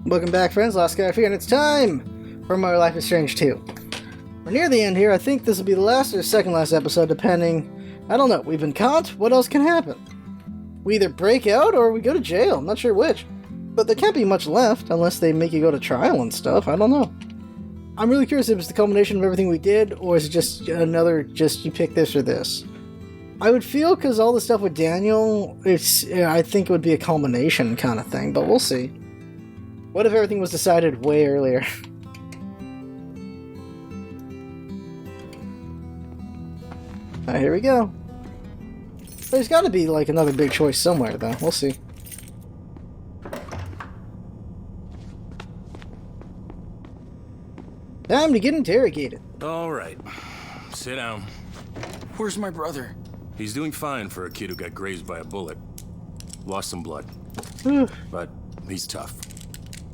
Welcome back, friends. LostScarf here, and it's time for more Life is Strange 2. We're near the end here. I think this will be the last or second last episode, depending. I don't know. We've been caught. What else can happen? We either break out or we go to jail. I'm not sure which. But there can't be much left unless they make you go to trial and stuff. I don't know. I'm really curious if it's the culmination of everything we did, or is it just another, you pick this or this. I would feel, because all the stuff with Daniel, I think it would be a culmination kind of thing, but we'll see. What if everything was decided way earlier? Alright, here we go. There's got to be, like, another big choice somewhere, though. We'll see. Time to get interrogated. All right. Sit down. Where's my brother? He's doing fine for a kid who got grazed by a bullet. Lost some blood. But he's tough.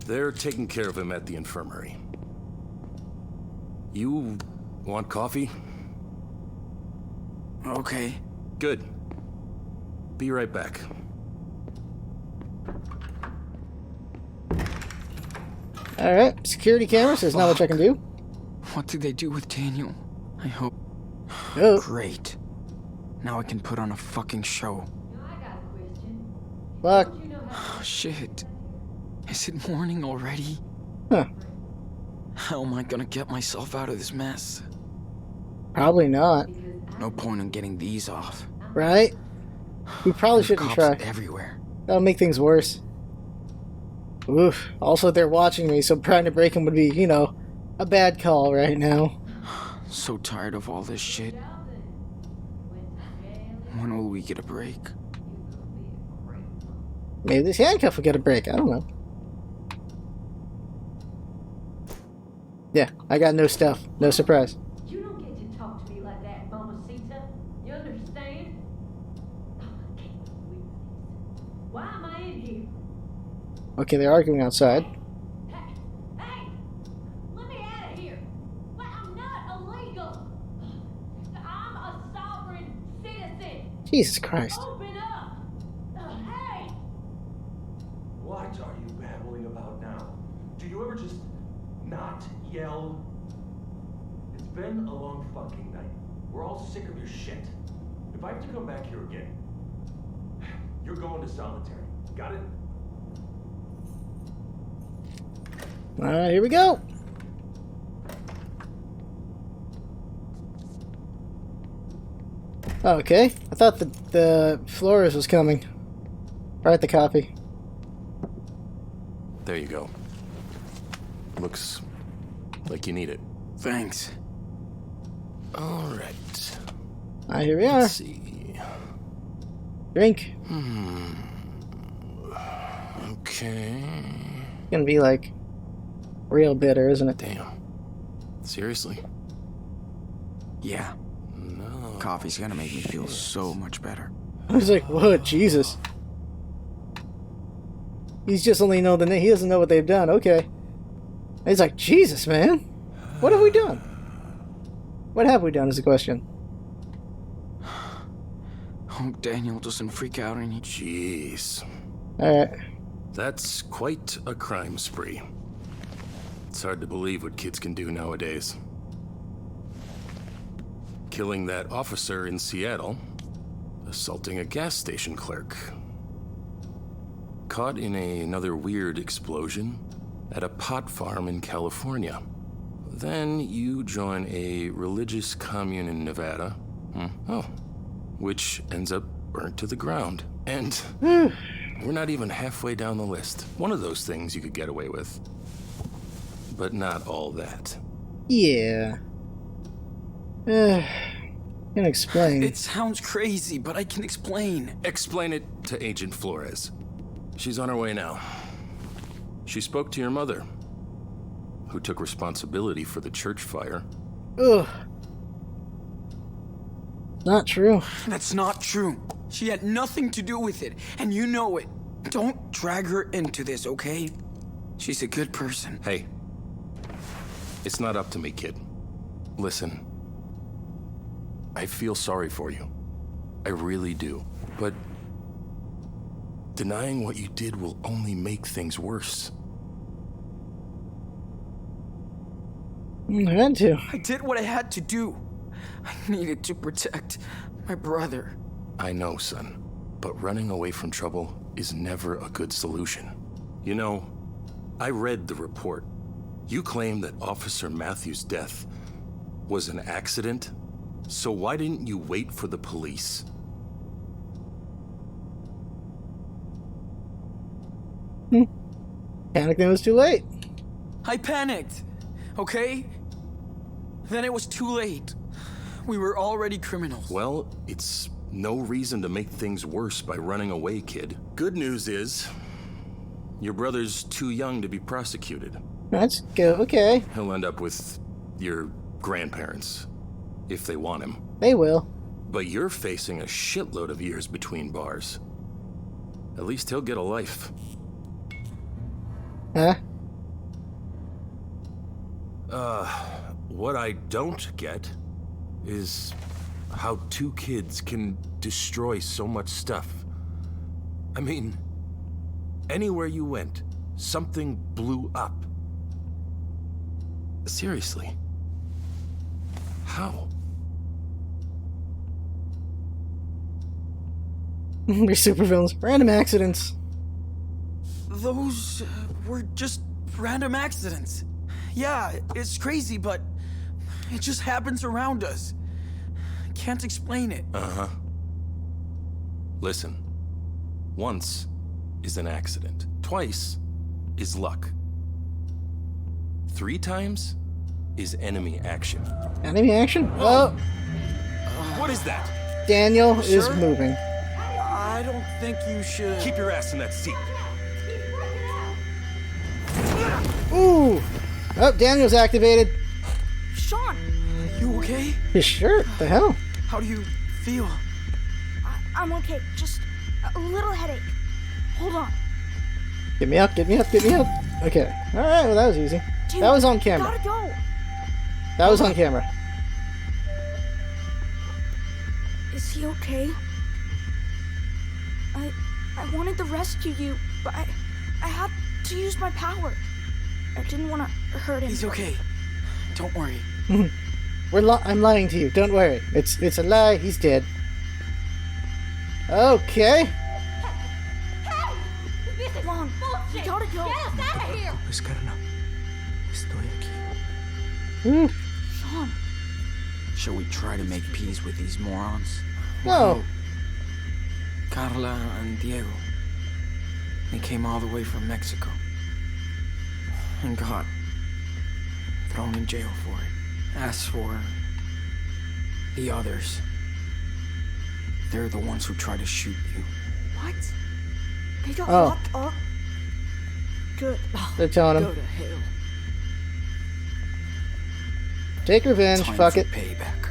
They're taking care of him at the infirmary. You want coffee? Okay. Good. Be right back. Alright, security camera says not much I can do. What did they do with Daniel? I hope... Oh. Great. Now I can put on a fucking show. I got a question. Fuck. You know Oh, shit. Is it morning already? Huh. How am I gonna get myself out of this mess? Probably not. No point in getting these off. Right? We probably There's shouldn't cops try. everywhere. That'll make things worse. Oof. Also, they're watching me, so trying to break them would be, you know, a bad call right now. So tired of all this shit. When will we get a break? Maybe this handcuff will get a break. I don't know. Yeah, I got no stuff. No surprise. You don't get to talk to me like that, Mamacita. You understand? Oh, I can't believe this. Why am I in here? Okay, they're arguing outside. Hey! Let me out of here! Well, I'm not illegal! I'm a sovereign citizen! Jesus Christ. Open up! Hey! What are you babbling about now? Do you ever just not yell? It's been a long fucking night. We're all sick of your shit. If I have to come back here again, you're going to solitary. Got it? Alright, here we go. Okay, I thought the Flores was coming. Alright, the copy. There you go. Looks like you need it. Thanks. All right. Alright, here we are. Let's see. Drink. Okay. Gonna be like real bitter, isn't it? Damn. Seriously? Yeah. No. Coffee's gonna make me feel so much better. I was like, whoa, Jesus. He's just only know the name. He doesn't know what they've done. Okay. He's like, Jesus, man. What have we done? What have we done is the question. Hope Daniel doesn't freak out any. Jeez. Alright. That's quite a crime spree. It's hard to believe what kids can do nowadays. Killing that officer in Seattle, assaulting a gas station clerk, caught in another weird explosion at a pot farm in California. Then you join a religious commune in Nevada, which ends up burnt to the ground. And we're not even halfway down the list. One of those things you could get away with. But not all that. Yeah. Can explain. It sounds crazy, but I can explain. Explain it to Agent Flores. She's on her way now. She spoke to your mother, who took responsibility for the church fire. Ugh. Not true. That's not true. She had nothing to do with it, and you know it. Don't drag her into this, okay? She's a good person. Hey, it's not up to me, kid. Listen, I feel sorry for you. I really do. But denying what you did will only make things worse. I had to. I did what I had to do. I needed to protect my brother. I know, son, but running away from trouble is never a good solution. You know, I read the report. You claim that Officer Matthews' death was an accident, so why didn't you wait for the police? Panicked it was too late. I panicked, okay? Then it was too late. We were already criminals. Well, it's no reason to make things worse by running away, kid. Good news is, your brother's too young to be prosecuted. That's good. Okay. He'll end up with your grandparents, if they want him. They will. But you're facing a shitload of years between bars. At least he'll get a life. Huh? What I don't get is how two kids can destroy so much stuff. I mean, anywhere you went, something blew up. Seriously. How? We're supervillains. Random accidents. Those were just random accidents. Yeah, it's crazy, but it just happens around us. Can't explain it. Uh-huh. Listen. Once is an accident. Twice is luck. 3 times is enemy action. Enemy action? Oh, What is that? Daniel is Sure? moving. I don't think you should. Keep your ass in that seat. Ooh! Oh, Daniel's activated. Sean, You okay? His shirt. The hell? How do you feel? I'm okay. Just a little headache. Hold on. Get me up, get me up, get me up. Okay. Alright, well that was easy. Dude, That was on you camera. gotta go. That was on camera. Is he okay? I wanted to rescue you, but I had to use my power. I didn't want to hurt him. He's okay. Don't worry. I'm lying to you. Don't worry. It's a lie. He's dead. Okay. Hey! This is Come on, bullshit! we gotta go. Get us out of here! Pues, Carla, estoy aquí. Ooh. Sean, Shall we try to make peace with these morons? No. Carla and Diego. They came all the way from Mexico. And got thrown in jail for it. As for the others, they're the ones who tried to shoot you. what? They got Oh. locked up? Good. They're telling Go him. to hell. Take revenge. Time Fuck for it. payback.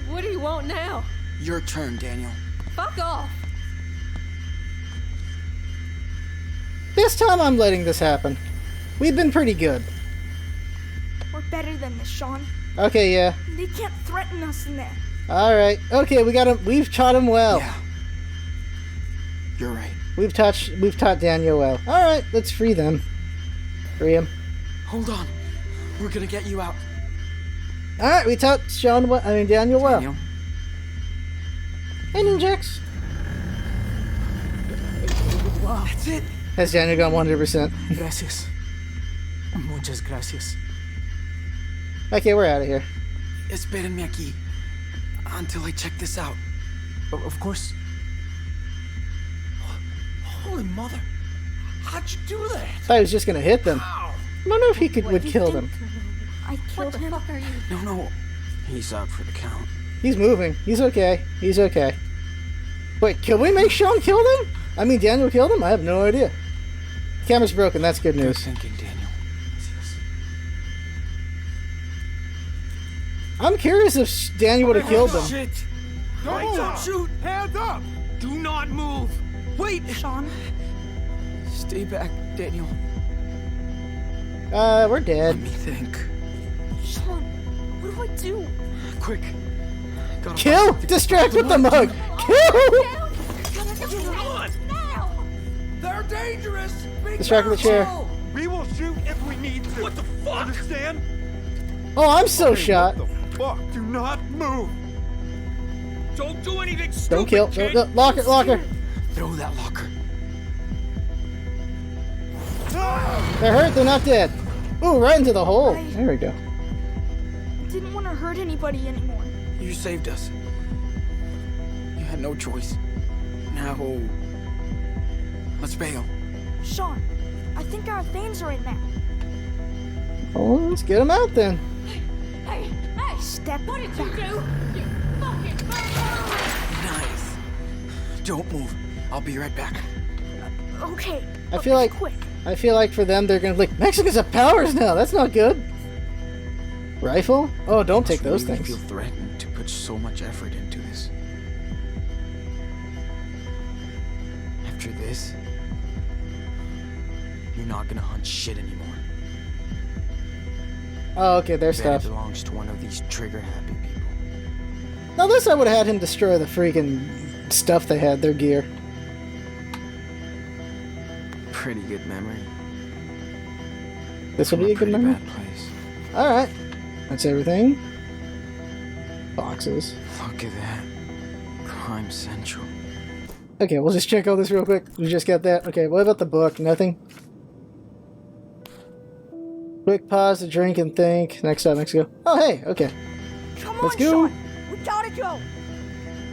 What do you want now? Your turn, Daniel. Fuck off! This time I'm letting this happen. We've been pretty good. We're better than this, Sean. Okay, yeah. They can't threaten us in there. Alright. Okay, we got him. We've taught him well. Yeah. You're right. We've taught Daniel well. Alright, let's free them. Free him. Hold on. We're gonna get you out. Alright, we taught Daniel well. Daniel. Hey, Ninjax. That's it. Has Daniel gone 100%? Gracias. Muchas gracias. Okay, we're out of here. Espérenme aquí until I check this out. Of course. Holy mother. How'd you do that? Thought he was just gonna hit them. I wonder if he would kill them. I What killed the him. fuck are you? No. He's out for the count. He's moving. He's okay. He's okay. Wait, can we make Sean kill them? I mean, Daniel killed him? I have no idea. Camera's broken. That's good Good news. thinking, Daniel. I'm curious if Daniel would have killed them. Shit! Don't shoot! Hands up! Do not move! Wait! Sean, Stay back, Daniel. We're Let dead. me think. Sean, what do I do? Quick. Gotta Kill! find- Distract with the mug! Kill! Now! They're dangerous! Be Distract with the chair. careful! We will shoot if we need to. What the fuck? Understand? Oh, I'm so Hey, shot. What the fuck? Do not move. Don't do anything stupid, Don't kill. kid. No, locker, locker. Throw that locker. They're hurt. They're not dead. Ooh, right into the hole. There we go. Didn't want to hurt anybody anymore. You saved us. You had no choice. Now, let's bail. Sean, I think our things are in there. Oh, let's get them out then. Hey, hey! Step What did you back. do? You fucking murderer! Nice. Don't move. I'll be right back. Okay. I but feel be like- quick. I feel like for them, they're gonna be like, Mexicans have powers now. That's not good. Rifle? Oh, don't take those I things. feel threatened to put so much effort into this. After this, you're not gonna hunt shit anymore. Oh, okay, their That stuff. belongs to one of these trigger-happy people. Now this, I would have had him destroy the freaking stuff they had, their gear. Pretty good memory. This will From be a good pretty memory. bad place. Alright. That's everything. Boxes. Look at that. Crime Central. Okay, we'll just check all this real quick. We just got that. Okay, what about the book? Nothing? Quick pause to drink and think. Next stop, Mexico. Oh, hey, okay. Come Let's on, go. Sean. We gotta go.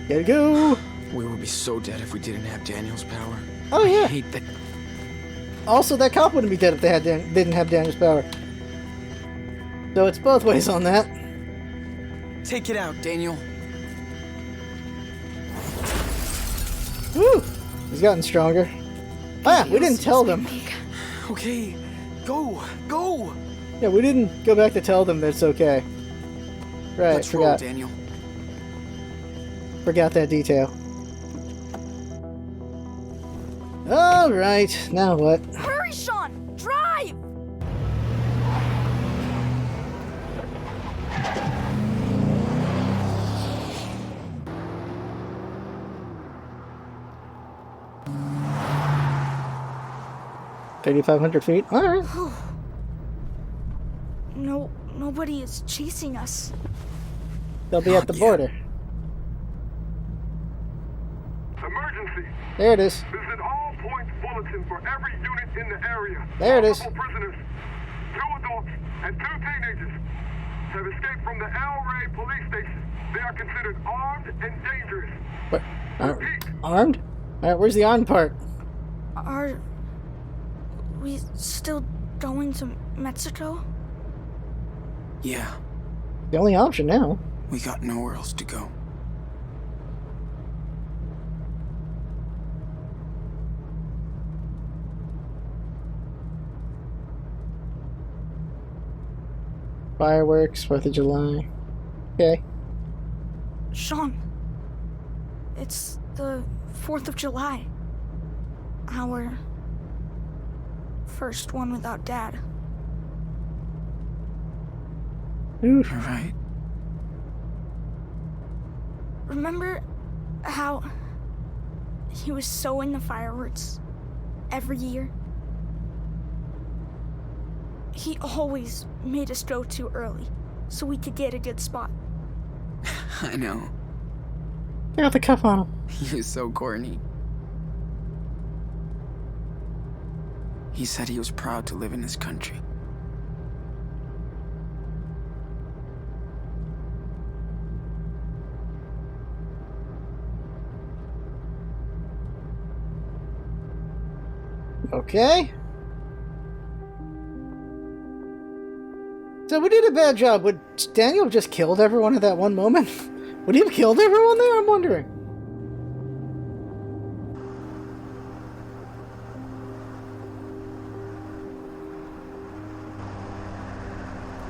Gotta go. We would be so dead if we didn't have Daniel's power. Oh, I yeah. hate that. Also, that cop wouldn't be dead if they had didn't have Daniel's power. So it's both ways on that. Take it out, Daniel. Woo! He's gotten stronger. Oh yeah, we didn't tell them. Okay, go, go. Yeah, we didn't go back to tell them that it's okay. Right, Let's roll, forgot. Daniel. Forgot that detail. Alright, now what? Hurry, Sean. Drive. 3,500 feet? Alright. Nobody is chasing us. They'll be at the Yeah. border. Emergency! There it is. This is an all-points bulletin for every unit in the area. There it is. Multiple prisoners, 2 adults, and 2 teenagers have escaped from the El Rey police station. They are considered armed and dangerous. What? Repeat. Armed? Alright, where's the armed part? Are we still going to Mexico? Yeah, The only option now. we got nowhere else to go. Fireworks, 4th of July. Okay. Sean, it's the 4th of July. Our first one without Dad. Oof. You're right. Remember how he was so into fireworks every year? He always made us go too early so we could get a good spot. I know. They got the cuff on him. He was so corny. He said he was proud to live in this country. Okay. So we did a bad job. Would Daniel have just killed everyone at that one moment? Would he have killed everyone there? I'm wondering.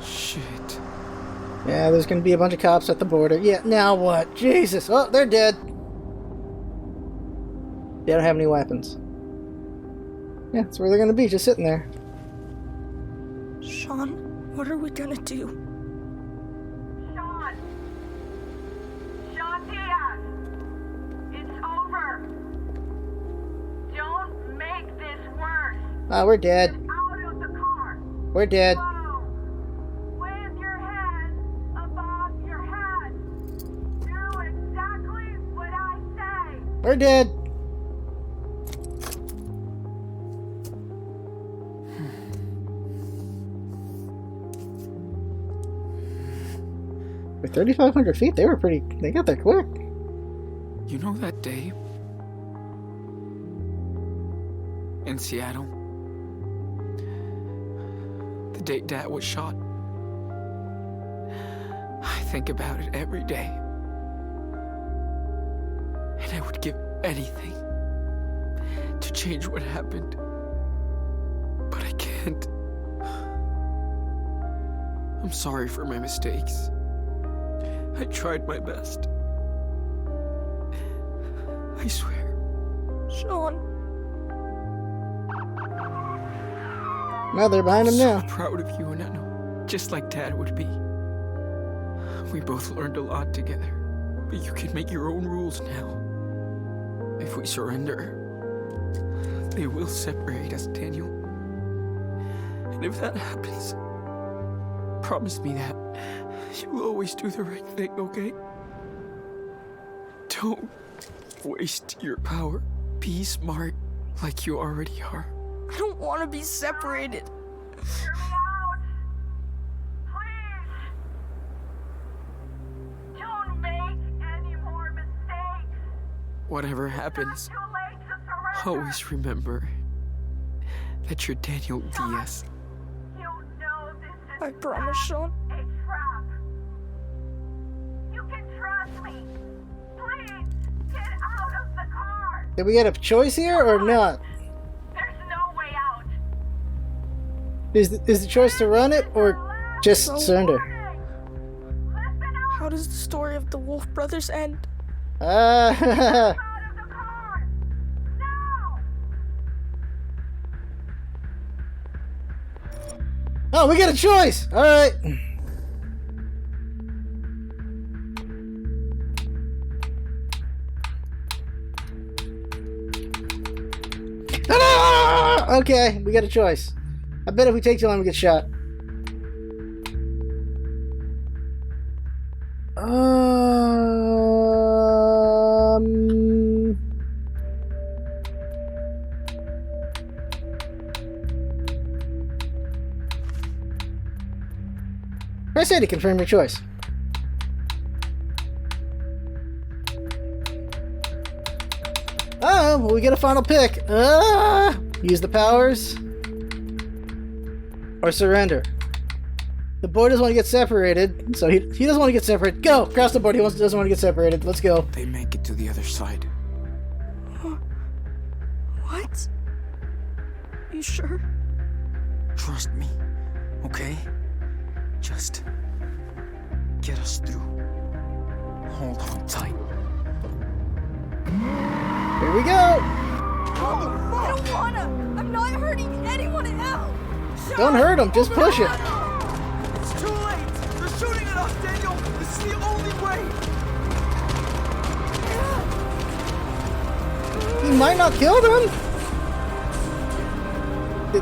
Shit. Yeah, there's gonna be a bunch of cops at the border. Yeah, now what? Jesus. Oh, they're dead. They don't have any weapons. Yeah, that's where they're gonna be, just sitting there. Sean, what are we gonna do? Sean! Sean Diaz! It's over! Don't make this worse! Ah, we're dead. Out of the car! We're dead. Whoa! With your head! We're dead. For 3,500 feet, they got there quick. You know that day in Seattle? The day Dad was shot? I think about it every day. And I would give anything to change what happened. But I can't. I'm sorry for my mistakes. I tried my best. I swear. Sean. Now they're behind him now. I'm so proud of you, and I know, just like Dad would be. We both learned a lot together, but you can make your own rules now. If we surrender, they will separate us, Daniel. And if that happens, promise me that you will always do the right thing, okay? Don't waste your power. Be smart like you already are. I don't want to be separated. Hear me out! Please! Don't make any more mistakes! Whatever happens, Too late to surrender! always remember that you're Daniel Diaz. You know this is I promise, Sean. a trap. You can trust me. Please, get out of the car. Did we get a choice here or not? There's no way out. Is the choice to run it or just surrender? Listen up. How does the story of the Wolf Brothers end? Ah, Out of the car. Now. oh, we got a choice. All right. Ah! Okay, we got a choice. I bet if we take too long, we get shot. Press A to confirm your choice. Oh, well, we get a final pick. Use the powers. Or surrender. The boy doesn't want to get separated, so he doesn't want to get separated. Go! Cross the board, doesn't want to get separated. Let's go. They make it to the other side. What? You sure? Trust me, okay? Just get us through. Hold on tight. Here we go! I don't wanna! I'm not hurting anyone else! Don't hurt him, just push it. It's too late! They're shooting at us, Daniel! This is the only way! He might not kill them.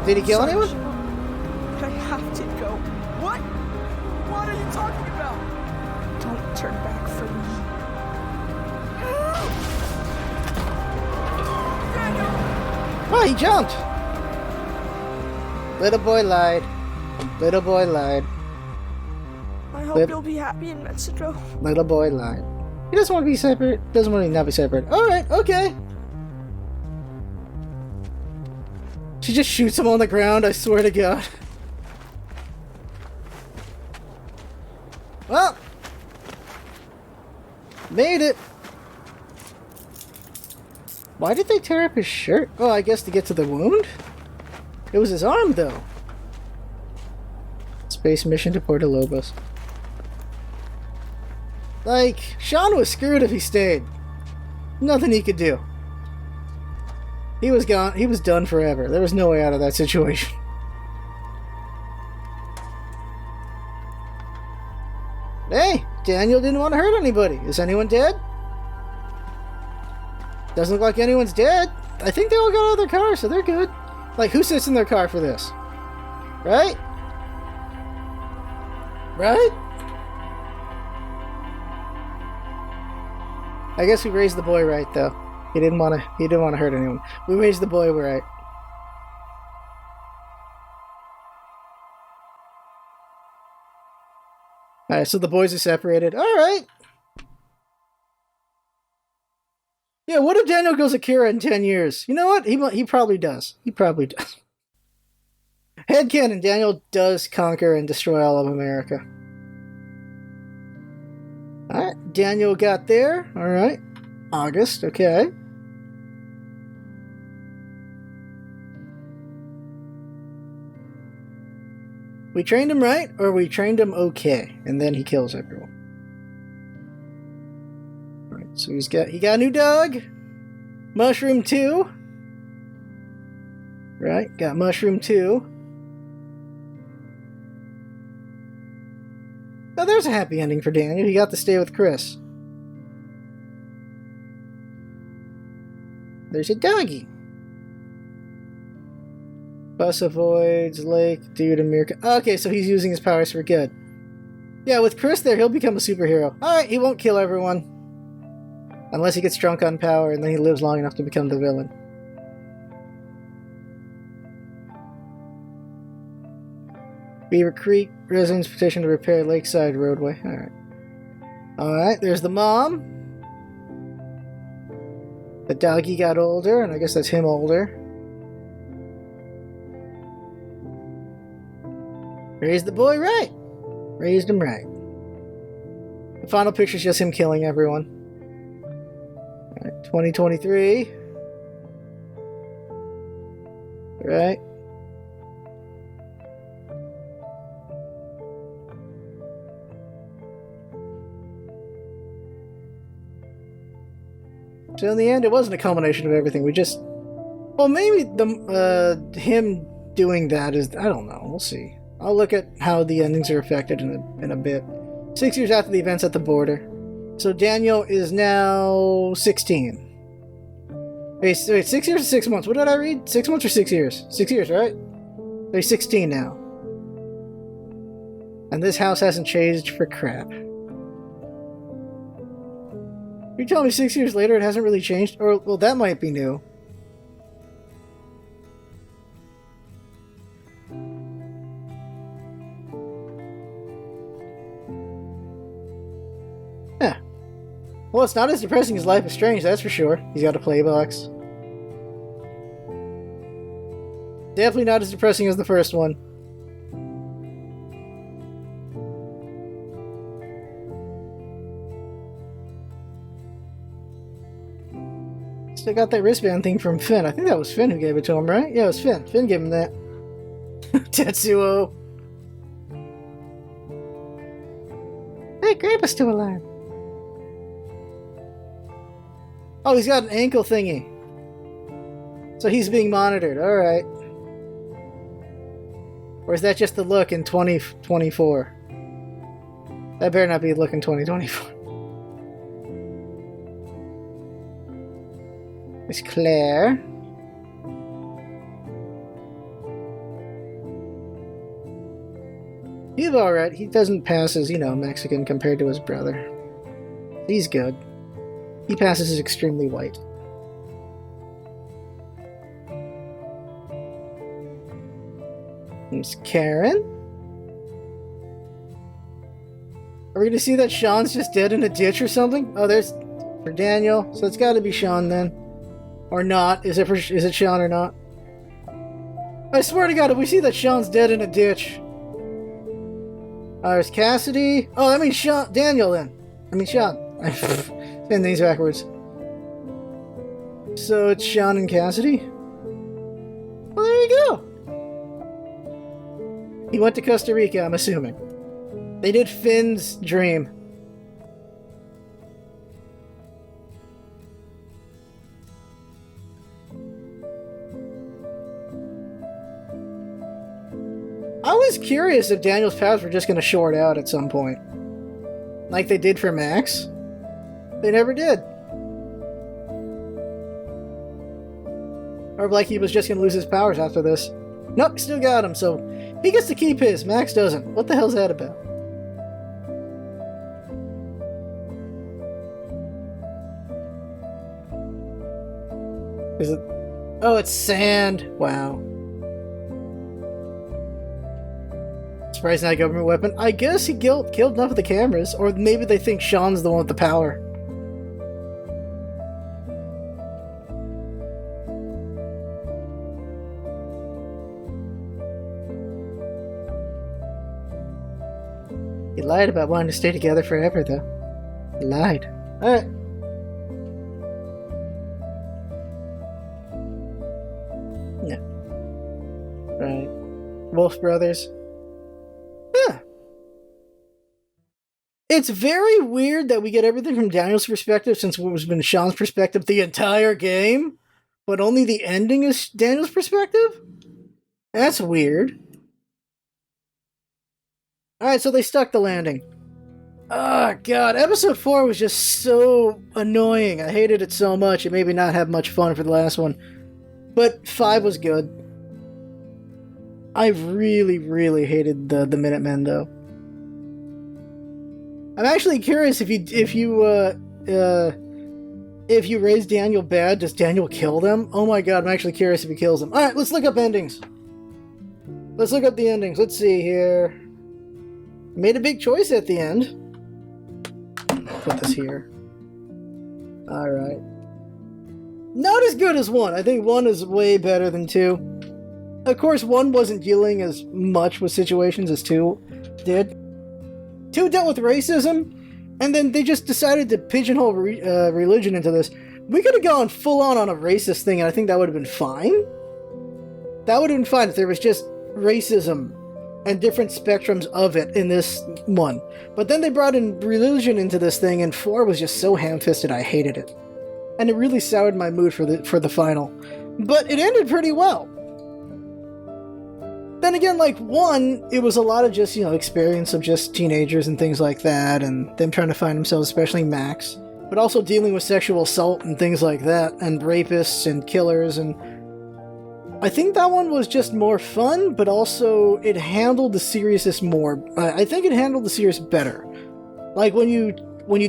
Did he kill anyone? I have to go. What? What are you talking about? Don't turn back for me. Oh, he jumped. Little boy lied. Little boy lied. I hope you'll be happy in Mexico. Little boy lied. He doesn't want to be separate. Doesn't want to not be separate. Alright, okay. She just shoots him on the ground, I swear to God. Well. Made it. Why did they tear up his shirt? Oh, I guess to get to the wound? It was his arm, though. Space mission to Puerto Lobos. Like, Sean was screwed if he stayed. Nothing he could do. He was gone. He was done forever. There was no way out of that situation. Hey, Daniel didn't want to hurt anybody. Is anyone dead? Doesn't look like anyone's dead. I think they all got out of their car, so they're good. Like, who sits in their car for this? Right? Right? I guess we raised the boy right, though. He didn't want to hurt anyone. We raised the boy right. Alright, so the boys are separated. Alright. Yeah, what if Daniel goes Akira in 10 years? You know what? He probably does. He probably does. Headcanon, Daniel does conquer and destroy all of America. Alright, Daniel got there. Alright. August, okay. We trained him right, or we trained him okay, and then he kills everyone. Alright, so he got a new dog. Mushroom 2. Right, got Mushroom 2. Oh, there's a happy ending for Daniel. He got to stay with Chris. There's a doggy. Bus avoids, lake, due to mere... Okay, so he's using his powers for good. Yeah, with Chris there, he'll become a superhero. Alright, he won't kill everyone. Unless he gets drunk on power, and then he lives long enough to become the villain. Beaver Creek residents petition to repair Lakeside roadway. Alright. Alright, there's the mom. The doggy got older, and I guess that's him older. Raised the boy right. Raised him right. The final picture's just him killing everyone. Alright, 2023. Right. So in the end, it wasn't a culmination of everything. We just... Well, maybe him doing that is... I don't know. We'll see. I'll look at how the endings are affected in a bit. 6 years after the events at the border. So Daniel is now 16. Wait, 6 years or 6 months? What did I read? 6 months or 6 years? 6 years, right? So he's 16 now. And this house hasn't changed for crap. You're telling me 6 years later it hasn't really changed? Or, well, that might be new. Yeah. Well, it's not as depressing as Life is Strange, that's for sure. He's got a playbox. Definitely not as depressing as the first one. Still got that wristband thing from Finn. I think that was Finn who gave it to him, right? Yeah, it was Finn. Finn gave him that. Tetsuo. Hey, Grandpa's still alive. Oh, he's got an ankle thingy. So he's being monitored. Alright. Or is that just the look in 2024? That better not be the look in 2024. It's Claire. He's alright. He doesn't pass as, Mexican compared to his brother. He's good. He passes as extremely white. There's Karen. Are we gonna see that Sean's just dead in a ditch or something? Oh, there's for Daniel. So it's gotta be Sean then. Or not. Is it Sean or not? I swear to God, if we see that Sean's dead in a ditch. There's Cassidy. Oh, that means Sean. Daniel then. I mean Sean. Saying things backwards. So it's Sean and Cassidy? Well, there you go. He went to Costa Rica, I'm assuming. They did Finn's dream. I was curious if Daniel's powers were just going to short out at some point. Like they did for Max. They never did. Or like he was just going to lose his powers after this. Nope, still got him, so he gets to keep his. Max doesn't. What the hell's that about? Is it? Oh, it's sand. Wow. Surprised not a government weapon. I guess he killed enough of the cameras, or maybe they think Sean's the one with the power. He lied about wanting to stay together forever, though. He lied. Alright. Yeah. Right. Wolf Brothers. Yeah. It's very weird that we get everything from Daniel's perspective since it was been Sean's perspective the entire game, but only the ending is Daniel's perspective? That's weird. Alright, so they stuck the landing. Oh, God. Episode 4 was just so annoying. I hated it so much. It made me not have much fun for the last one. But 5 was good. I really, really hated the Minutemen, though. I'm actually curious if you raise Daniel bad, does Daniel kill them? Oh my God, I'm actually curious if he kills them. Alright, let's look up endings. Let's look up the endings. Let's see here. Made a big choice at the end. Put this here. Alright. Not as good as 1. I think 1 is way better than 2. Of course, 1 wasn't dealing as much with situations as 2 did. 2 dealt with racism, and then they just decided to pigeonhole religion into this. We could have gone full-on a racist thing, and I think that would have been fine. That would have been fine if there was just racism and different spectrums of it in this one. But then they brought in religion into this thing, and 4 was just so ham-fisted I hated it. And it really soured my mood for the final. But it ended pretty well. Then again, like 1, it was a lot of just, experience of just teenagers and things like that, and them trying to find themselves, especially Max. But also dealing with sexual assault and things like that, and rapists and killers, and I think that one was just more fun, but also it handled the seriousness more. I think it handled the serious better. Like when you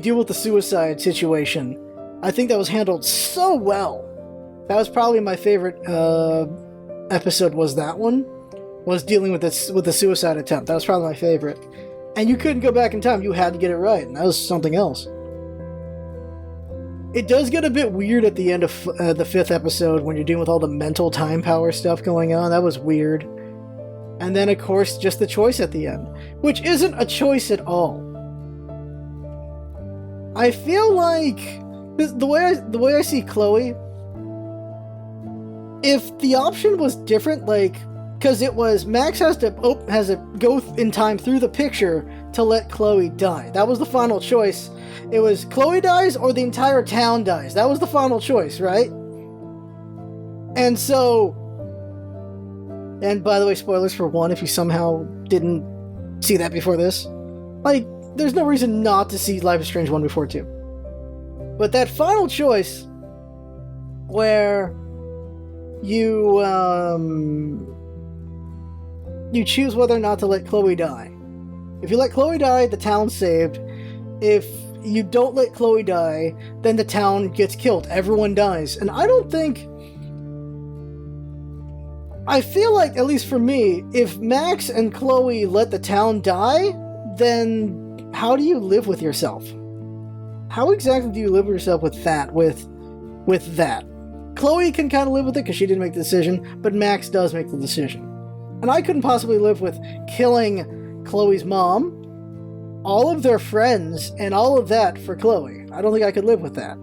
deal with the suicide situation, I think that was handled so well. That was probably my favorite episode. Was that one? Was dealing with the suicide attempt. That was probably my favorite. And you couldn't go back in time. You had to get it right, and that was something else. It does get a bit weird at the end of the 5th episode when you're dealing with all the mental time power stuff going on. That was weird. And then, of course, just the choice at the end, which isn't a choice at all. I feel like the way I see Chloe, if the option was different, like, because it was Max has to go in time through the picture to let Chloe die. That was the final choice. It was Chloe dies or the entire town dies. That was the final choice, right? And so, and by the way, spoilers for 1 if you somehow didn't see that before this. Like, there's no reason not to see Life is Strange 1 before 2. But that final choice where you choose whether or not to let Chloe die. If you let Chloe die, the town's saved. If you don't let Chloe die, then the town gets killed. Everyone dies. And I feel like, at least for me, if Max and Chloe let the town die, then how do you live with yourself? How exactly do you live with yourself with that? With that? Chloe can kind of live with it because she didn't make the decision, but Max does make the decision. And I couldn't possibly live with killing Chloe's mom, all of their friends, and all of that for Chloe. I don't think I could live with that.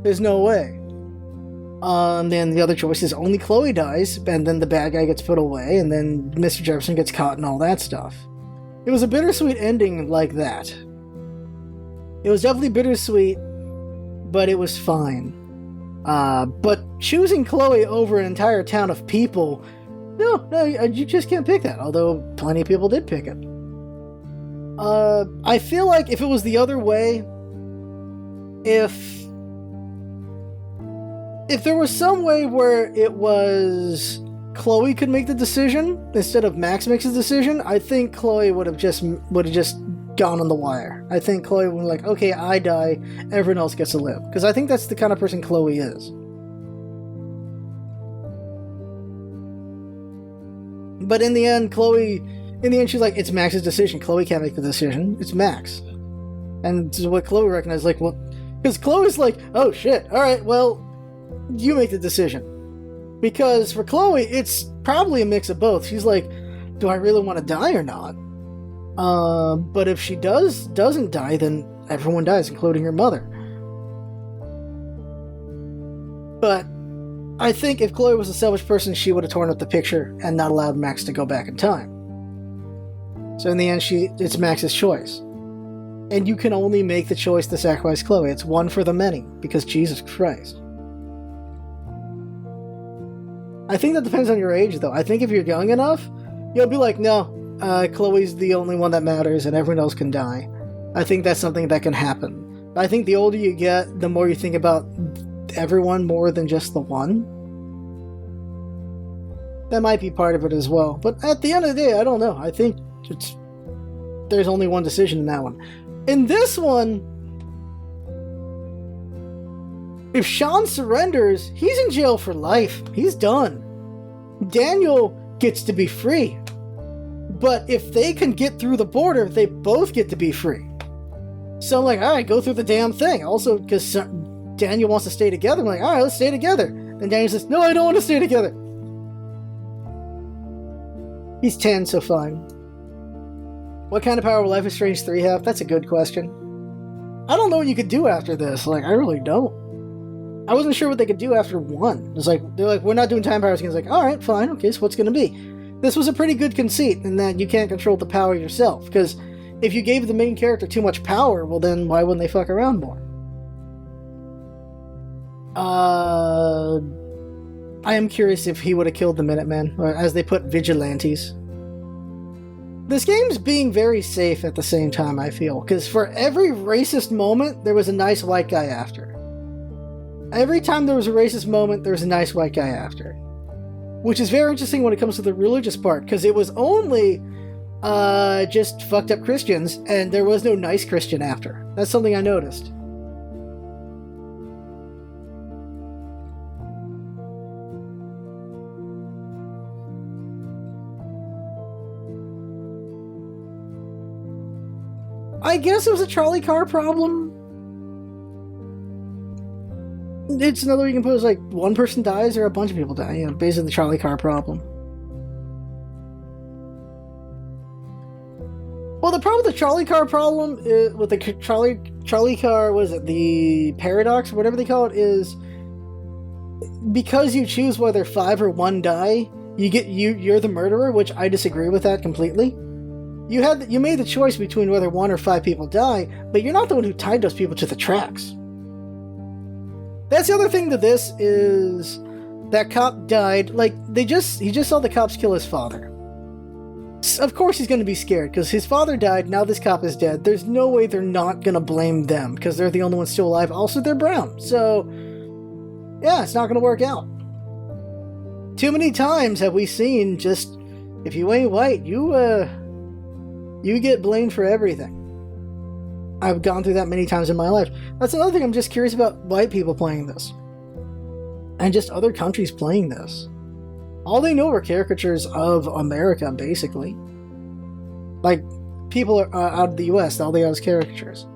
There's no way. Then the other choice is only Chloe dies, and then the bad guy gets put away, and then Mr. Jefferson gets caught and all that stuff. It was a bittersweet ending like that. It was definitely bittersweet, but it was fine. But choosing Chloe over an entire town of people, no, you just can't pick that, although plenty of people did pick it. I feel like if it was the other way, if there was some way where it was Chloe could make the decision instead of Max makes the decision, I think Chloe would have just gone on the wire. I think Chloe would be like, okay, I die, everyone else gets to live. Because I think that's the kind of person Chloe is. But in the end, she's like, it's Max's decision. Chloe can't make the decision. It's Max. And this is what Chloe recognized, like, well, because Chloe's like, oh shit, alright, well, you make the decision. Because for Chloe, it's probably a mix of both. She's like, do I really want to die or not? But if she doesn't die, then everyone dies, including her mother. But I think if Chloe was a selfish person, she would have torn up the picture and not allowed Max to go back in time. So in the end, it's Max's choice. And you can only make the choice to sacrifice Chloe. It's one for the many, because Jesus Christ. I think that depends on your age, though. I think if you're young enough, you'll be like, no, Chloe's the only one that matters and everyone else can die. I think that's something that can happen. But I think the older you get, the more you think about everyone more than just the one. That might be part of it as well. But at the end of the day, I don't know. I think there's only one decision in that one. In this one, if Sean surrenders, he's in jail for life. He's done. Daniel gets to be free. But if they can get through the border, they both get to be free. So I'm like, alright, go through the damn thing. Also, because Daniel wants to stay together, I'm like, alright, let's stay together. Then Daniel says, no, I don't want to stay together. He's 10, so fine. What kind of power will Life is Strange 3 have? That's a good question. I don't know what you could do after this. Like, I really don't. I wasn't sure what they could do after 1. It's like, they're like, we're not doing time powers again. It's like, alright, fine, okay, so what's it going to be? This was a pretty good conceit in that you can't control the power yourself, because if you gave the main character too much power, well then why wouldn't they fuck around more? I am curious if he would have killed the Minutemen, or as they put, vigilantes. This game's being very safe at the same time, I feel, because for every racist moment, there was a nice white guy after. Every time there was a racist moment, there was a nice white guy after. Which is very interesting when it comes to the religious part, because it was only just fucked up Christians, and there was no nice Christian after. That's something I noticed. I guess it was a trolley car problem. It's another way you can put it, like, one person dies or a bunch of people die. You know, basically the trolley car problem. Well, the problem with the trolley car problem is, with the trolley car, what is it, the paradox, or whatever they call it, is because you choose whether 5 or 1 die, you're the murderer, which I disagree with that completely. You made the choice between whether 1 or 5 people die, but you're not the one who tied those people to the tracks. That's the other thing to this, is that cop died, like, he just saw the cops kill his father. Of course he's going to be scared, because his father died, now this cop is dead. There's no way they're not going to blame them, because they're the only ones still alive. Also, they're brown, so yeah, it's not going to work out. Too many times have we seen just, if you ain't white, you get blamed for everything. I've gone through that many times in my life. That's another thing, I'm just curious about white people playing this. And just other countries playing this. All they know are caricatures of America, basically. Like, people out of the US, all they know is caricatures.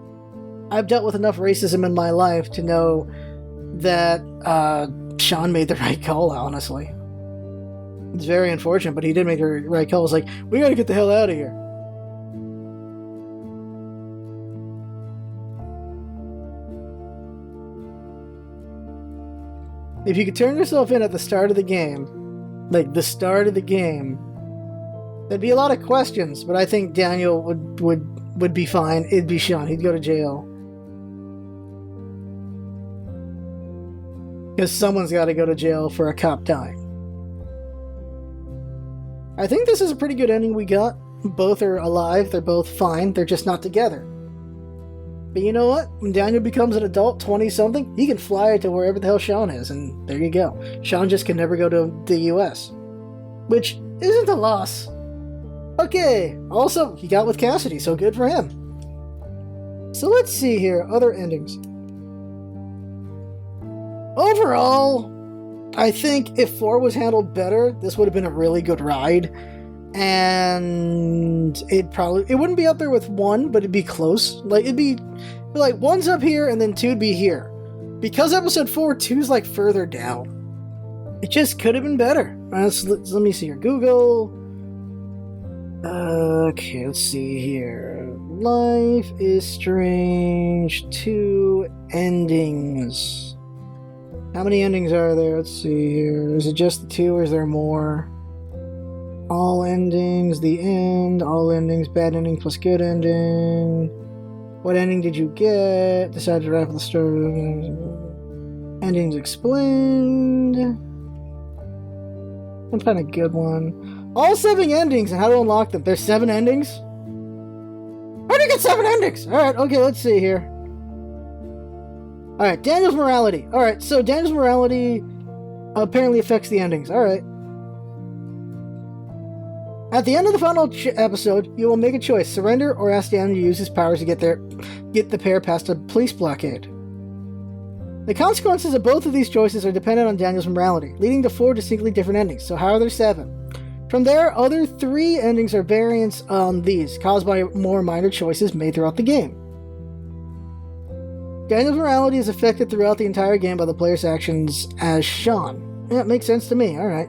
I've dealt with enough racism in my life to know that Sean made the right call, honestly. It's very unfortunate, but he did make the right call. It's like, we gotta get the hell out of here. If you could turn yourself in at the start of the game, like the start of the game, there'd be a lot of questions, but I think Daniel would be fine. It'd be Sean. He'd go to jail. Because someone's got to go to jail for a cop dying. I think this is a pretty good ending we got. Both are alive. They're both fine. They're just not together. But you know what? When Daniel becomes an adult, 20-something, he can fly to wherever the hell Sean is, and there you go. Sean just can never go to the US. Which isn't a loss. Okay, also, he got with Cassidy, so good for him. So let's see here, other endings. Overall, I think if 4 was handled better, this would have been a really good ride. And it wouldn't be up there with 1, but it'd be close. Like, it'd be like 1's up here and then 2'd be here. Because episode 4, 2's like further down. It just could have been better. Let me see here. Google. Okay, let's see here. Life is Strange 2 endings. How many endings are there? Let's see here. Is it just the 2 or is there more? All endings, the end, all endings, bad ending plus good ending. What ending did you get? Decided to wrap the story. Endings explained. Some kind of good one. All 7 endings and how to unlock them. There's 7 endings? How do you get 7 endings? Alright, okay, let's see here. Alright, Daniel's morality. Alright, so Daniel's morality apparently affects the endings. Alright. At the end of the final episode, you will make a choice. Surrender or ask Daniel to use his powers to get the pair past a police blockade. The consequences of both of these choices are dependent on Daniel's morality, leading to 4 distinctly different endings. So how are there 7? From there, other 3 endings are variants on these, caused by more minor choices made throughout the game. Daniel's morality is affected throughout the entire game by the player's actions as Sean. Yeah, it makes sense to me, alright.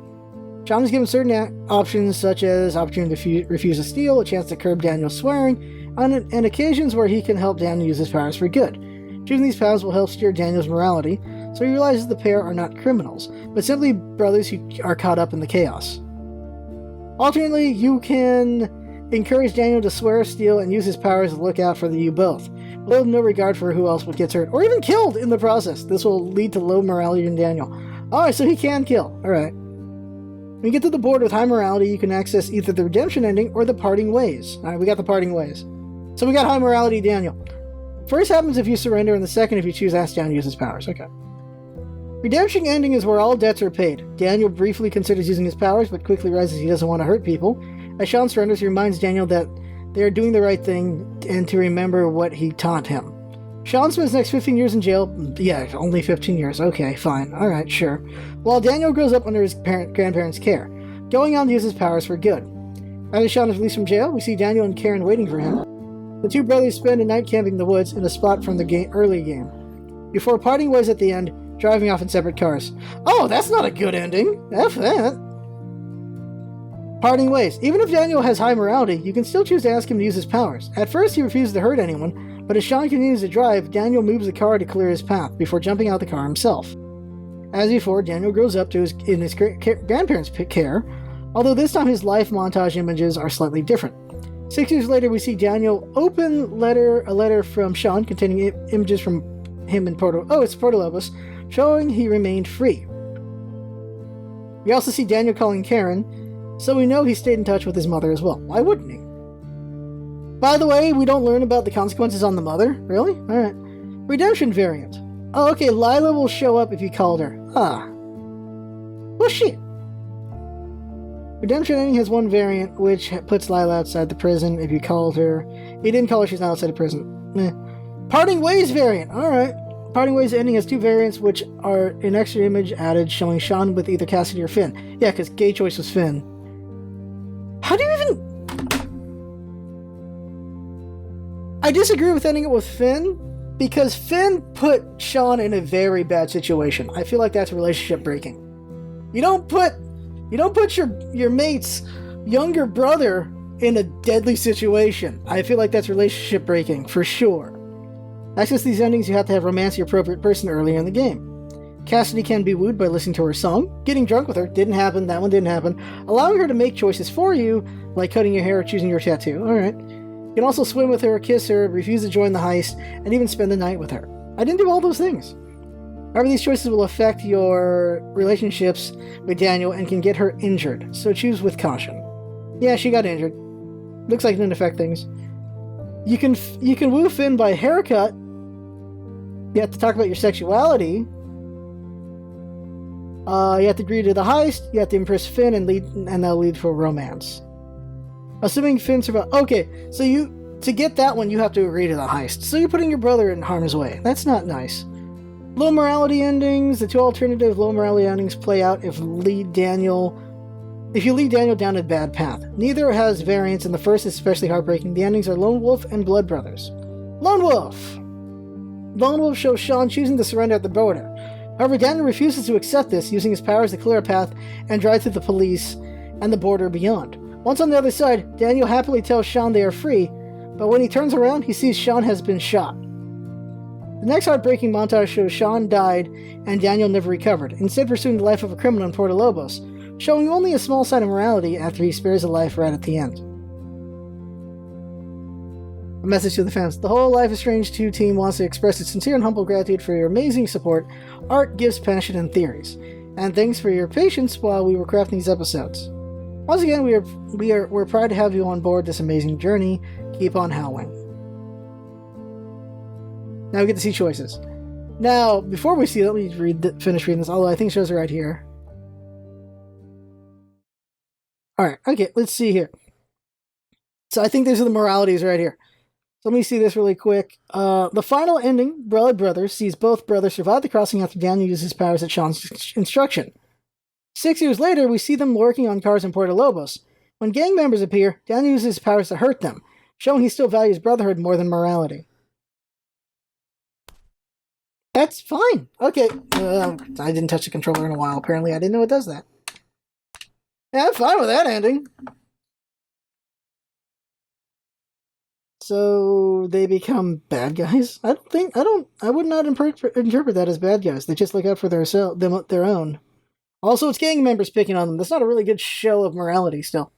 Sean is given certain options such as opportunity to refuse a steal, a chance to curb Daniel's swearing, and occasions where he can help Daniel use his powers for good. Choosing these powers will help steer Daniel's morality, so he realizes the pair are not criminals, but simply brothers who are caught up in the chaos. Alternately, you can encourage Daniel to swear, steal, and use his powers to look out for you both, with no regard for who else gets hurt, or even killed in the process. This will lead to low morality in Daniel. Alright, so he can kill. Alright. When you get to the board with high morality, you can access either the redemption ending or the parting ways. Alright, we got the parting ways. So we got high morality Daniel. First happens if you surrender, and the second if you choose ask Daniel to use his powers. Okay. Redemption ending is where all debts are paid. Daniel briefly considers using his powers, but quickly realizes he doesn't want to hurt people. As Sean surrenders, he reminds Daniel that they are doing the right thing and to remember what he taught him. Sean spends the next 15 years in jail. Yeah, only 15 years. Okay, fine. Alright, sure. While Daniel grows up under his grandparents' care, going on to use his powers for good. After Sean is released from jail, we see Daniel and Karen waiting for him. The 2 brothers spend a night camping in the woods in a spot from the early game, before parting ways at the end, driving off in separate cars. Oh, that's not a good ending. F that. Parting ways. Even if Daniel has high morality, you can still choose to ask him to use his powers. At first, he refuses to hurt anyone, but as Sean continues to drive, Daniel moves the car to clear his path before jumping out the car himself. As before, Daniel grows up in his grandparents' care, although this time his life montage images are slightly different. 6 years later, we see Daniel open a letter from Sean containing images from him in it's Porto Lobos, showing he remained free. We also see Daniel calling Karen, so we know he stayed in touch with his mother as well. Why wouldn't he? By the way, we don't learn about the consequences on the mother? Really? Alright. Redemption variant. Oh, okay, Lila will show up if you called her. Ah. Well, shit. Redemption ending has one variant, which puts Lila outside the prison if you called her. He didn't call her, she's not outside the prison. Parting Ways variant. Alright. Parting Ways ending has 2 variants, which are an extra image added showing Sean with either Cassidy or Finn. Yeah, because gay choice was Finn. How do you even... I disagree with ending it with Finn, because Finn put Sean in a very bad situation. I feel like that's relationship breaking. You don't put your mate's younger brother in a deadly situation. I feel like that's relationship breaking, for sure. Access these endings, you have to have romance the appropriate person earlier in the game. Cassidy can be wooed by listening to her song. Getting drunk with her didn't happen, that one didn't happen. Allowing her to make choices for you, like cutting your hair or choosing your tattoo. Alright. You can also swim with her, kiss her, refuse to join the heist, and even spend the night with her. I didn't do all those things. However, these choices will affect your relationships with Daniel and can get her injured, so choose with caution. Yeah, she got injured. Looks like it didn't affect things. You can woo Finn by haircut. You have to talk about your sexuality. You have to agree to the heist. You have to impress Finn and that'll lead to a romance. Assuming Finn survives. Okay, so to get that one, you have to agree to the heist. So you're putting your brother in harm's way. That's not nice. Low morality endings. The 2 alternative low morality endings play out if lead Daniel if you lead Daniel down a bad path. Neither has variance, and the first is especially heartbreaking. The endings are Lone Wolf and Blood Brothers. Lone Wolf! Lone Wolf shows Sean choosing to surrender at the border. However, Daniel refuses to accept this, using his powers to clear a path and drive through the police and the border beyond. Once on the other side, Daniel happily tells Sean they are free, but when he turns around, he sees Sean has been shot. The next heartbreaking montage shows Sean died and Daniel never recovered, instead pursuing the life of a criminal in Puerto Lobos, showing only a small sign of morality after he spares a life right at the end. A message to the fans. The whole Life is Strange 2 team wants to express its sincere and humble gratitude for your amazing support, art, gifts, passion, and theories. And thanks for your patience while we were crafting these episodes. Once again, we're proud to have you on board this amazing journey. Keep on howling. Now we get to see choices. Now, before we see, let me finish reading this, although I think it shows it right here. Alright, okay, let's see here. So I think these are the moralities right here. So let me see this really quick. The final ending, Blood Brothers, sees both brothers survive the crossing after Daniel uses his powers at Sean's instruction. 6 years later, we see them working on cars in Puerto Lobos. When gang members appear, Daniel uses his powers to hurt them, showing he still values brotherhood more than morality. That's fine. Okay, I didn't touch the controller in a while. Apparently, I didn't know it does that. Yeah, I'm fine with that ending. So they become bad guys? I would not interpret that as bad guys. They just look out for their own. Also, it's gang members picking on them. That's not a really good show of morality still.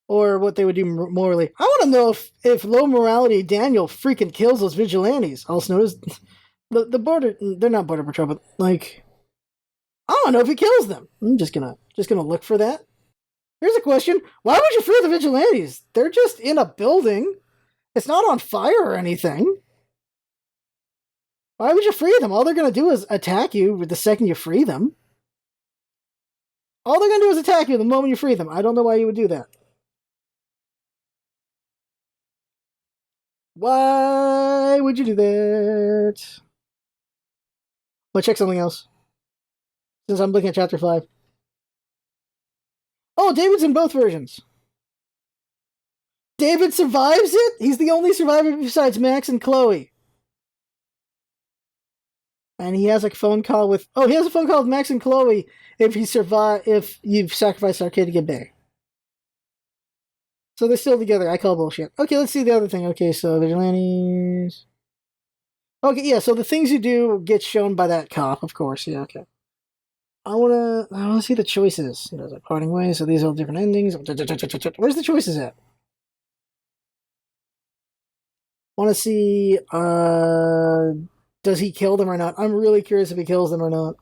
Or what they would do morally. I want to know if low morality Daniel freaking kills those vigilantes. Also known as the border. They're not border patrol, but like, I don't know if he kills them. I'm just gonna look for that. Here's a question. Why would you free the vigilantes? They're just in a building. It's not on fire or anything. Why would you free them? All they're going to do is attack you the second you free them. All they're going to do is attack you the moment you free them. I don't know why you would do that. Why would you do that? I'll check something else. Since I'm looking at Chapter 5. Oh, David's in both versions. David survives it? He's the only survivor besides Max and Chloe. And he has a phone call with... Oh, he has a phone call with Max and Chloe if you've sacrificed our kid to get big. So they're still together. I call bullshit. Okay, let's see the other thing. Okay, so vigilantes... Okay, yeah, so the things you do get shown by that cop, of course. Yeah, okay. I wanna see the choices. There's a parting way, so these are all different endings. Where's the choices at? Want to see, does he kill them or not? I'm really curious if he kills them or not.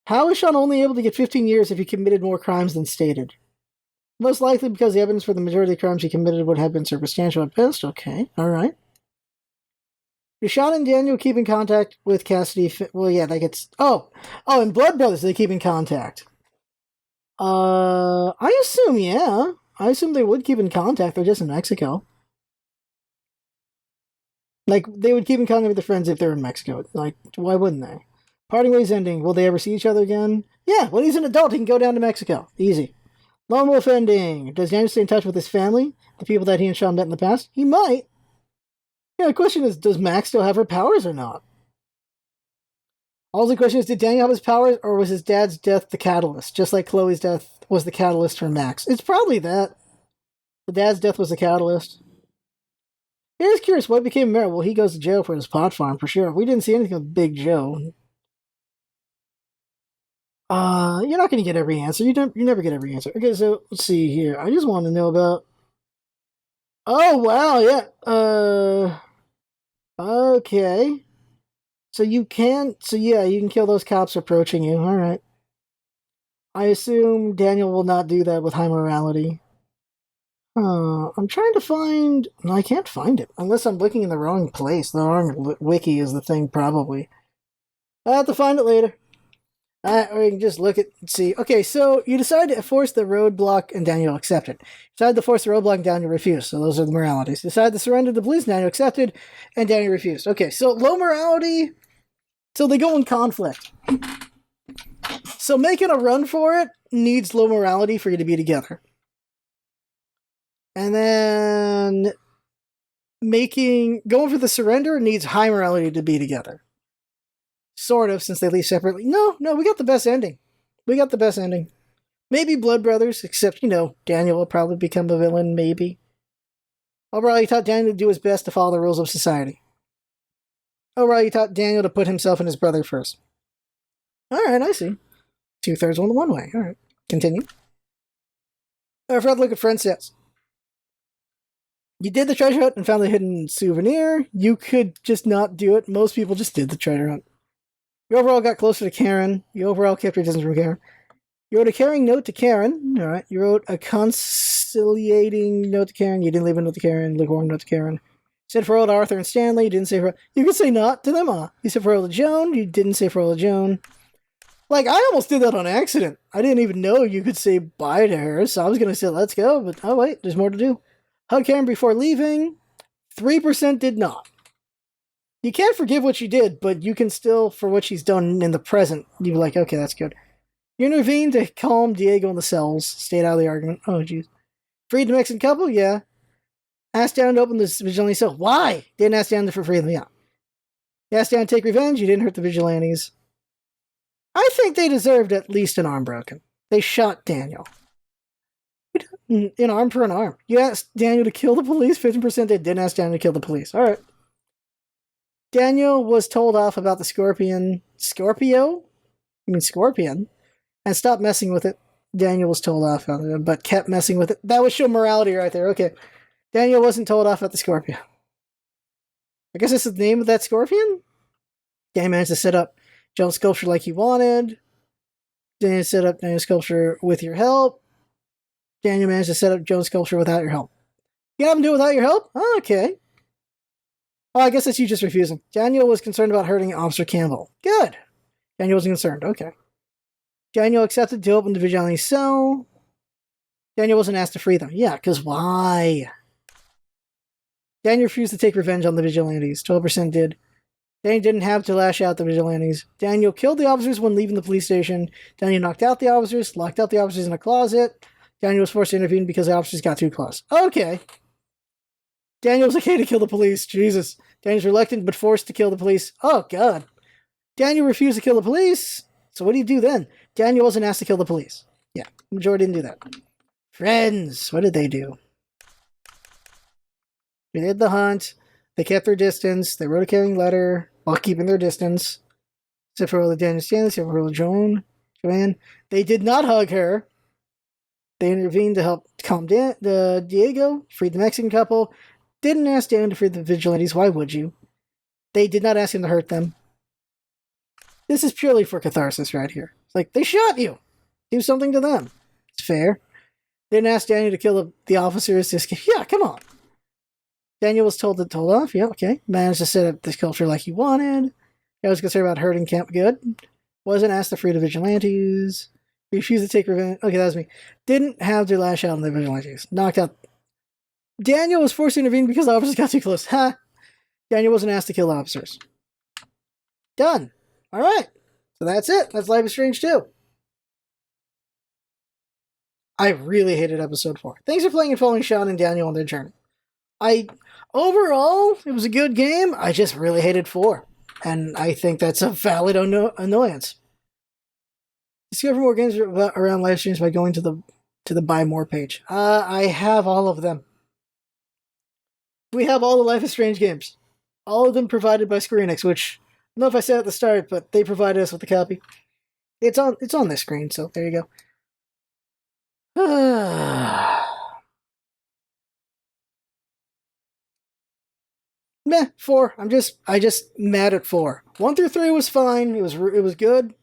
How is Sean only able to get 15 years if he committed more crimes than stated? Most likely because the evidence for the majority of the crimes he committed would have been circumstantial at best. Okay, alright. Do Sean and Daniel keep in contact with Cassidy? Well, yeah, that gets... Oh, and Blood Brothers, they keep in contact. I assume, yeah. I assume they would keep in contact. They're just in Mexico. Like, they would keep in contact with their friends if they're in Mexico. Like, why wouldn't they? Parting ways ending. Will they ever see each other again? Yeah, when he's an adult, he can go down to Mexico. Easy. Lone Wolf ending. Does Daniel stay in touch with his family? The people that he and Sean met in the past? He might. Yeah, the question is, does Max still have her powers or not? Also, the question is, did Daniel have his powers, or was his dad's death the catalyst? Just like Chloe's death was the catalyst for Max. It's probably that. The dad's death was the catalyst. Here's curious, what became of Merrill? Well, he goes to jail for his pot farm, for sure. We didn't see anything with Big Joe. You're not going to get every answer. You never get every answer. Okay, so, let's see here. I just want to know about... Oh, wow, yeah. Okay. So you can kill those cops approaching you. Alright. I assume Daniel will not do that with high morality. I'm trying to find... No, I can't find it. Unless I'm looking in the wrong place. The wrong wiki is the thing, probably. I'll have to find it later. Or you can just look at and see. Okay, so you decide to force the roadblock and Daniel accepted. Decide to force the roadblock and Daniel refused. So those are the moralities. Decide to surrender to the police, Daniel accepted, and Daniel refused. Okay, so low morality. So they go in conflict. So making a run for it needs low morality for you to be together. And then going for the surrender needs high morality to be together. Sort of, since they leave separately. No, we got the best ending. Maybe blood brothers, except, Daniel will probably become a villain, maybe. Overall, he taught Daniel to do his best to follow the rules of society. Overall, he taught Daniel to put himself and his brother first. Alright, I see. 2/3 one way. Alright, continue. I forgot to look at friend stats. You did the treasure hunt and found the hidden souvenir. You could just not do it. Most people just did the treasure hunt. You overall got closer to Karen. You overall kept your distance from Karen. You wrote a caring note to Karen. Alright. You wrote a conciliating note to Karen. You didn't leave a note to Karen. Lukewarm note to Karen. You said farewell to Arthur and Stanley. You didn't say farewell. You could say not to them. You said farewell to Joan. You didn't say farewell to Joan. Like, I almost did that on accident. I didn't even know you could say bye to her, so I was going to say let's go, but oh wait, there's more to do. Hug Karen before leaving. 3% did not. You can't forgive what she did, but you can still, for what she's done in the present, you're like, okay, that's good. You intervened to calm Diego in the cells, stayed out of the argument. Oh, jeez. Freed the Mexican couple? Yeah. Asked Dan to open the vigilante cell. Why? Didn't ask Dan to free them. Yeah. You asked Dan to take revenge. You didn't hurt the vigilantes. I think they deserved at least an arm broken. They shot Daniel. An arm for an arm. You asked Daniel to kill the police. 15% they didn't ask Daniel to kill the police. Alright. Daniel was told off about the Scorpion. Scorpio? Scorpion? And stopped messing with it. Daniel was told off on it, but kept messing with it. That would show morality right there. Okay. Daniel wasn't told off at the Scorpion. I guess that's the name of that Scorpion? Daniel managed to set up Joan's sculpture like he wanted. Daniel set up Daniel's sculpture with your help. Daniel managed to set up Joan's sculpture without your help. You have him do it without your help? Oh, okay. Oh, I guess that's you just refusing. Daniel was concerned about hurting Officer Campbell. Good. Daniel wasn't concerned. Okay. Daniel accepted to open the vigilante cell. Daniel wasn't asked to free them. Yeah, because why? Daniel refused to take revenge on the vigilantes. 12% did. Daniel didn't have to lash out at the vigilantes. Daniel killed the officers when leaving the police station. Daniel knocked out the officers, locked out the officers in a closet. Daniel was forced to intervene because the officers got too close. Okay. Daniel was okay to kill the police. Jesus. Daniel's reluctant but forced to kill the police. Oh, God. Daniel refused to kill the police. So what do you do then? Daniel wasn't asked to kill the police. Yeah, the majority didn't do that. Friends. What did they do? They did the hunt. They kept their distance. They wrote a caring letter while keeping their distance. Except for Daniel Stanley, except for Joanne. They did not hug her. They intervened to help calm Diego, freed the Mexican couple. Didn't ask Dan to free the vigilantes. Why would you? They did not ask him to hurt them. This is purely for catharsis right here. It's like, they shot you. Do something to them. It's fair. Didn't ask Daniel to kill the officers. Yeah, come on. Daniel was told off. Yeah, okay. Managed to set up the sculpture like he wanted. I was concerned about hurting Camp. Good. Wasn't asked to free the vigilantes. Refused to take revenge. Okay, that was me. Didn't have to lash out on the vigilantes. Knocked out. Daniel was forced to intervene because the officers got too close. Ha! Daniel wasn't asked to kill the officers. Done. Alright. So that's it. That's Life is Strange 2. I really hated episode 4. Thanks for playing and following Sean and Daniel on their journey. Overall, it was a good game. I just really hated 4. And I think that's a valid annoyance. Discover more games around live streams by going to the Buy More page. I have all of them. We have all the Life is Strange games. All of them provided by Square Enix, which, I don't know if I said at the start, but they provided us with a copy. It's on this screen, so there you go. Meh, 4. I just mad at 4. 1 through 3 was fine. It was good.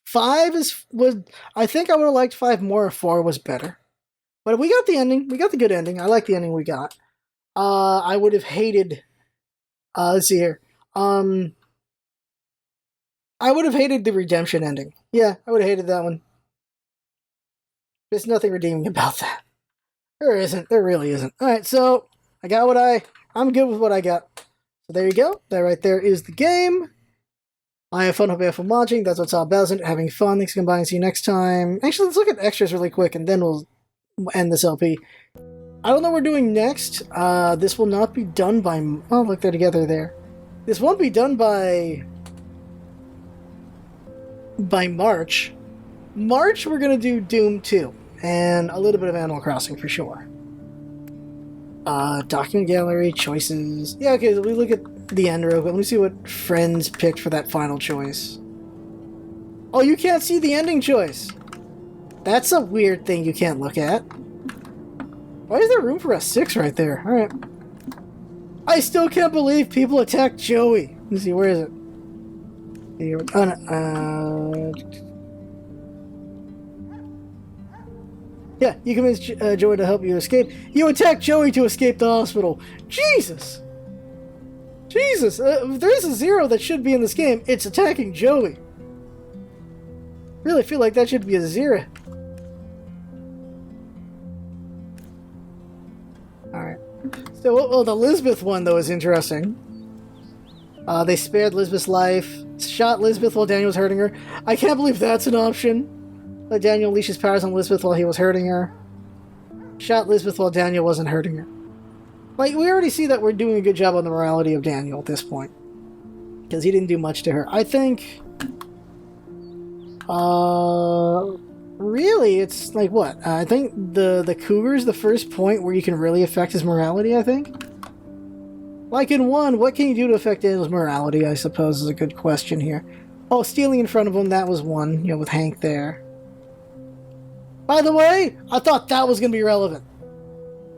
5 was I think I would have liked 5 more if 4 was better. But we got the ending. We got the good ending. I like the ending we got. I would have hated let's see here. I would have hated the redemption ending. Yeah, I would have hated that one. There's nothing redeeming about that. There isn't. There really isn't. Alright, so I got I'm good with what I got. So there you go. That right there is the game. I have fun, hope you have fun watching. That's what's all about it. Having fun. Thanks for coming by and see you next time. Actually, let's look at extras really quick and then we'll end this LP. I don't know what we're doing next. This will not be done by... Oh, look, they're together there. This won't be done by March. March, we're going to do Doom 2. And a little bit of Animal Crossing for sure. Document gallery, choices. Yeah, okay, so we look at the end real quick. Let me see what friends picked for that final choice. Oh, you can't see the ending choice. That's a weird thing you can't look at. Why is there room for a 6 right there? Alright. I still can't believe people attacked Joey. Let me see, where is it? Here, yeah, you convinced Joey to help you escape. You attacked Joey to escape the hospital. Jesus! Jesus! If there's a 0 that should be in this game, it's attacking Joey. Really feel like that should be a 0. Alright. So, the Lisbeth one, though, is interesting. They spared Lisbeth's life. Shot Lisbeth while Daniel was hurting her. I can't believe that's an option. Let Daniel unleash his powers on Lisbeth while he was hurting her. Shot Lisbeth while Daniel wasn't hurting her. Like, we already see that we're doing a good job on the morality of Daniel at this point. Because he didn't do much to her. I think... really, it's like what? I think the cougar's the first point where you can really affect his morality, I think. Like in 1, what can you do to affect Daniel's morality, I suppose, is a good question here. Oh, stealing in front of him, that was 1, you know, with Hank there. By the way, I thought that was going to be relevant.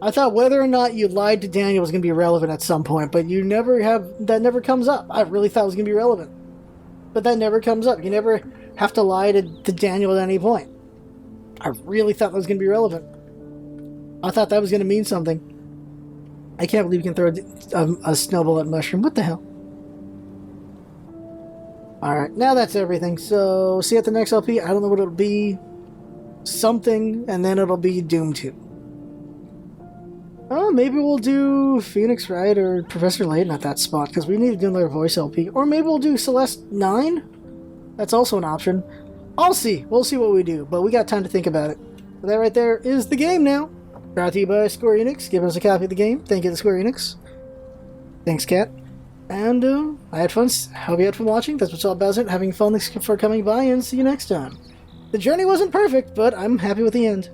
I thought whether or not you lied to Daniel was going to be relevant at some point, but you never have, that never comes up. I really thought it was going to be relevant. But that never comes up. You never have to lie to Daniel at any point. I really thought that was going to be relevant. I thought that was going to mean something. I can't believe you can throw a snowball at mushroom. What the hell? Alright, now that's everything. So, see you at the next LP. I don't know what it'll be. Something, and then it'll be Doom 2. Oh, maybe we'll do Phoenix Wright or Professor Layton at that spot, because we need to do another voice LP. Or maybe we'll do Celeste 9? That's also an option. I'll see. We'll see what we do, but we got time to think about it. So that right there is the game now. Brought to you by Square Enix. Giving us a copy of the game. Thank you to Square Enix. Thanks, Kat. And I had fun. Hope you had fun watching. That's what's all about it. Having fun. Thanks for coming by, and see you next time. The journey wasn't perfect, but I'm happy with the end.